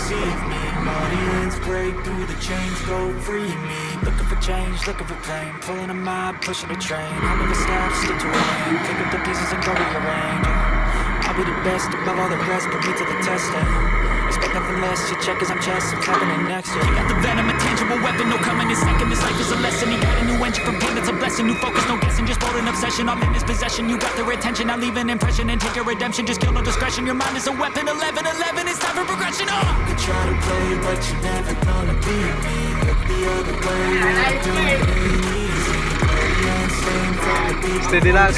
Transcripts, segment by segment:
deceive me. Muddy ends break through the chains, go free me. Looking for change, looking for blame, pulling a mob, pushing a train. I'll never stop, stick to a lane, pick up the pieces and go rearrange. I'll be the best above all the rest, put me to the test. Expect nothing less, your check is I'm chest, what's happening next? He got the venom, a tangible weapon, no coming in second. This life is a lesson, he got a new engine from pain, that's a blessing. New focus, no guessing, just bold and obsession, all in his possession. You got their attention, I'll leave an impression and take your redemption. Just kill no discretion, your mind is a weapon. 11-11, it's time for progression. You try to play, but you're never gonna beat me. Look the other way, what I'm doing ain't easy. Steady lads.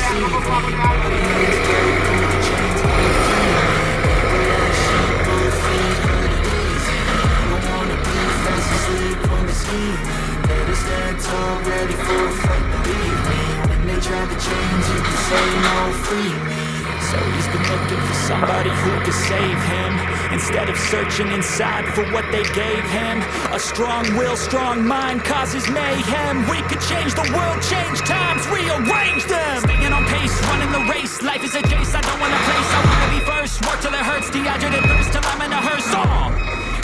Better stand tall, ready for a fight, believe me. When they try to change, you can say no, free me. So he's been looking for somebody who could save him, instead of searching inside for what they gave him. A strong will, strong mind causes mayhem. We could change the world, change times, rearrange them. Staying on pace, running the race. Life is a chase, I don't want a place, I wanna be first. Work till it hurts, dehydrated thirst till I'm in a hearse.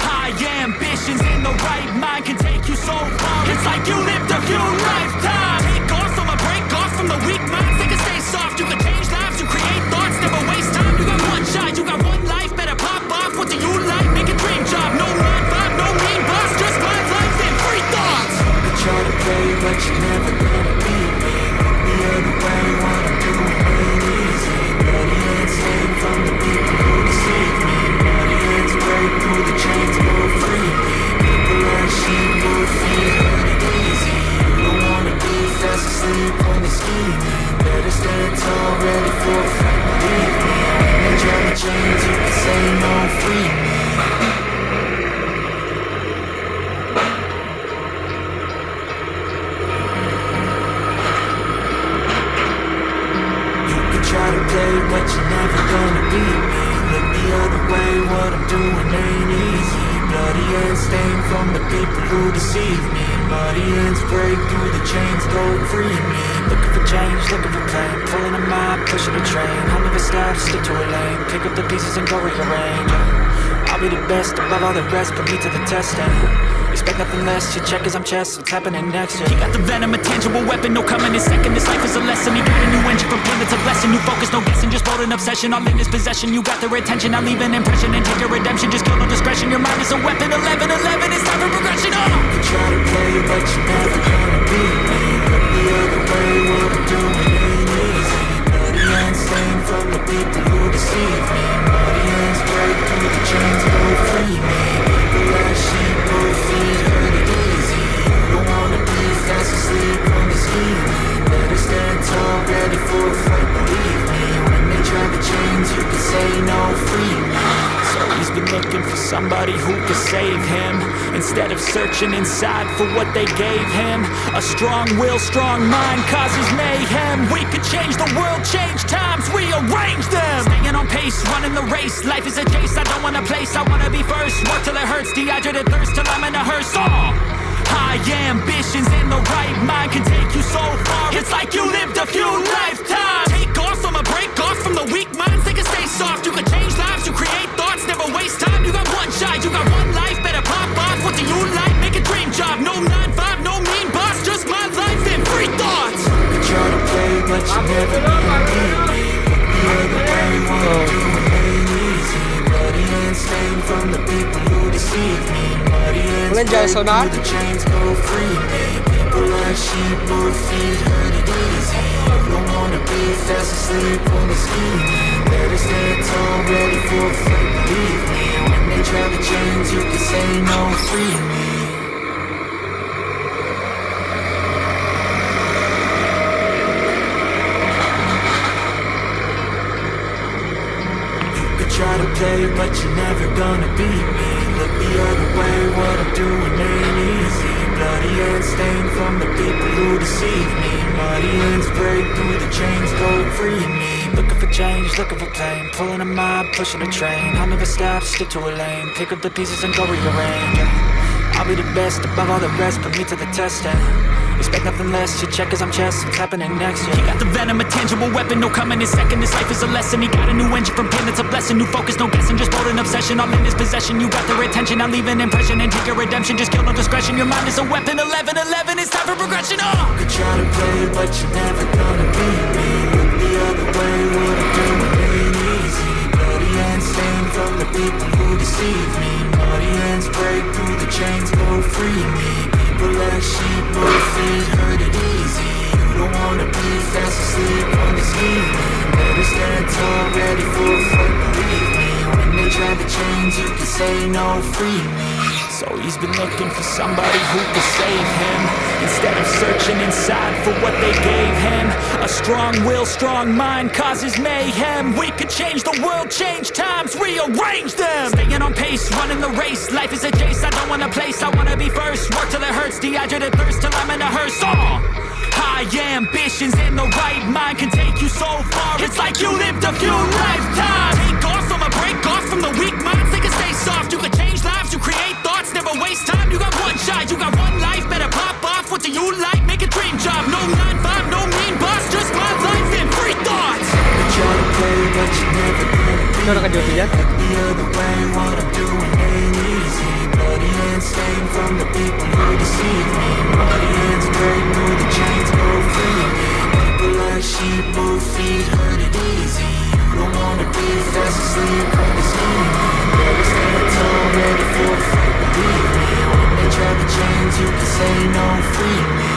High ambitions in the right mind can take you so far. It's like you lived a few lifetimes. Take off from a break off from the weak minds. They can stay soft, you can change lives, you create thoughts, never waste time. You got one shot, you got one life, better pop off. What do you like? Make a dream job, no 9-5, no mean boss, just my life and free thoughts. I try to play, but you're never gonna beat me. Look the other way, what I'm doing ain't easy. Bloody hands hang from the people who deceive me. Bloody hands break through the chains, go free me. People like sheep will feed, hurt it easy. You don't wanna be fast asleep when they're scheming. Better stand tall, ready for a fight, believe me. When they try to change, you can say no, free me. Try to play, but you're never gonna beat me. Look the other way, what I'm doing ain't easy. Bloody hands stained from the people who deceive me. Muddy ends break through the chains, go free me. Looking for change, looking for pain, pulling a mob, pushing a train. I'll never stop, stick to a lane, pick up the pieces and go rearrange. I'll be the best above all the rest, put me to the test. Expect nothing less, your check is I'm chest, what's happening next? He got the venom, a tangible weapon, no coming in second. This life is a lesson, he got a new engine from pain, that's a blessing. New focus, no guessing, just bold and obsession, all in his possession. You got their attention, I'll leave an impression and take your redemption. Just kill no discretion, your mind is a weapon. 11-11, it's time for progression. You try to play, but you're never gonna beat me. Look the other way, what I'm doing ain't easy. Bloody hands stained from the people who deceive me. Muddy hands break through the chains, go free me. People like sheep will feed, hurt it easy. You don't wanna be fast asleep when they're scheming. Better stand tall, ready for a fight, believe me. When they try to change, you can say no, free me. So he's been looking for somebody who could save him, instead of searching inside for what they gave him. A strong will, strong mind causes mayhem. We could change the world, change times, rearrange them. Staying on pace, running the race. Life is a chase, I don't want a place, I wanna be first. Work till it hurts, dehydrated thirst till I'm in a hearse. High ambitions in the right mind can take you so far. It's like you lived a few lifetimes. Take off from a break off from the weak minds. They can stay soft, you can change lives, you create thoughts, never waste time. You got one shot, you got one life, better pop off. What do you like? Make a dream job, no 9-5, no mean boss, just my life and free thoughts. You try to play, but you never gonna beat me. The other way, what I'm doing ain't easy. Bloody hands stained from the people who deceive me. Muddy hands break through the chains, go free me. People like sheep will feed, hurt it easy. You don't wanna be fast asleep when they're scheming. Better stand tall, ready for a fight, believe me. When they try to change, you can say no, free me. Try to play, but you're never gonna beat me. Look the other way, what I'm doing ain't easy. Bloody hands stained from the people who deceive me. Muddy hands break through the chains, go free me. Looking for change, looking for pain, pulling a mob, pushing a train. I'll never stop, stick to a lane, pick up the pieces and go rearrange. I'll be the best above all the rest, put me to the test and expect nothing less, you check as I'm chess, what's happening next, yeah. He got the venom, a tangible weapon, no coming in second. This life is a lesson, he got a new engine from pain, it's a blessing. New focus, no guessing, just bold and obsession. All in his possession, you got their attention. I'll leave an impression and take your redemption. Just kill no discretion, your mind is a weapon. 11-11, it's time for progression, You could try to play, but you're never gonna beat me. Look the other way, what I'm doing ain't easy. Bloody hands stained from the people who deceive me. Muddy hands break through the chains, go free me. People like sheep, move feet, hurt it easy. You don't wanna be fast asleep on the scheme. Better stand tall, ready for a fight, believe me. When they try to change, you can say no, free me. So he's been looking for somebody who could save him, instead of searching inside for what they gave him. A strong will, strong mind causes mayhem. We could change the world, change times, rearrange them. Staying on pace, running the race. Life is a chase, I don't want a place. I wanna be first, work till it hurts. Dehydrated thirst till I'm in a hearse. High ambitions in the right mind can take you so far. It's like you lived a few lifetimes. Take off from a break off from the weak minds. They can stay soft, you can change lives, you create thoughts. Never waste time, you got one shot, you got one life. Better pop off, what do you like? Make a dream job, no 9-5, no mean boss. Just my life and free thoughts. You try to play, but you never gonna be me. Look the other way, what I'm doing ain't easy. Bloody hands stained from the people who deceive me. Muddy hands break through the chains, go free me. People like sheep, move feet, hurt it easy. You don't wanna be fast asleep on the scheme. Better stand tall, ready for a fight, believe me. When they try to change, you can say no, free me.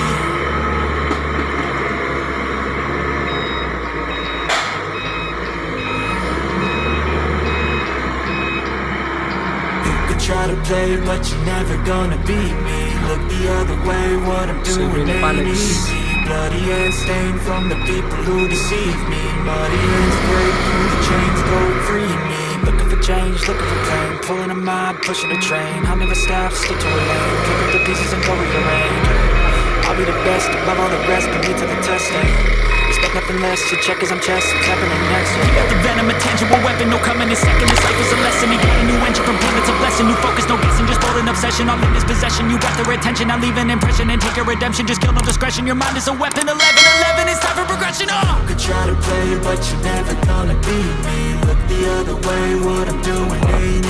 Try to play, but you're never gonna beat me. Look the other way, what I'm doing ain't easy. Bloody hands stained from the people who deceive me. Muddy hands break through the chains, go free me. Looking for change, looking for pain. Pulling a mob, pushing a train. I'll never stop, stick to a lane. Pick up the pieces and go rearrange. I'll be the best above all the rest, put me to the testing. Expect nothing less, you check as I'm chess, what's happening next, yeah. He got the venom, a tangible weapon, no coming in second. This life is a lesson, he got a new engine from pain, it's a blessing. New focus, no guessing, just bold and obsession. All in his possession, you got their attention. I'll leave an impression and take your redemption. Just kill no discretion, your mind is a weapon. 11-11, it's time for progression, You could try to play, but you're never gonna beat me. Look the other way, what I'm doing ain't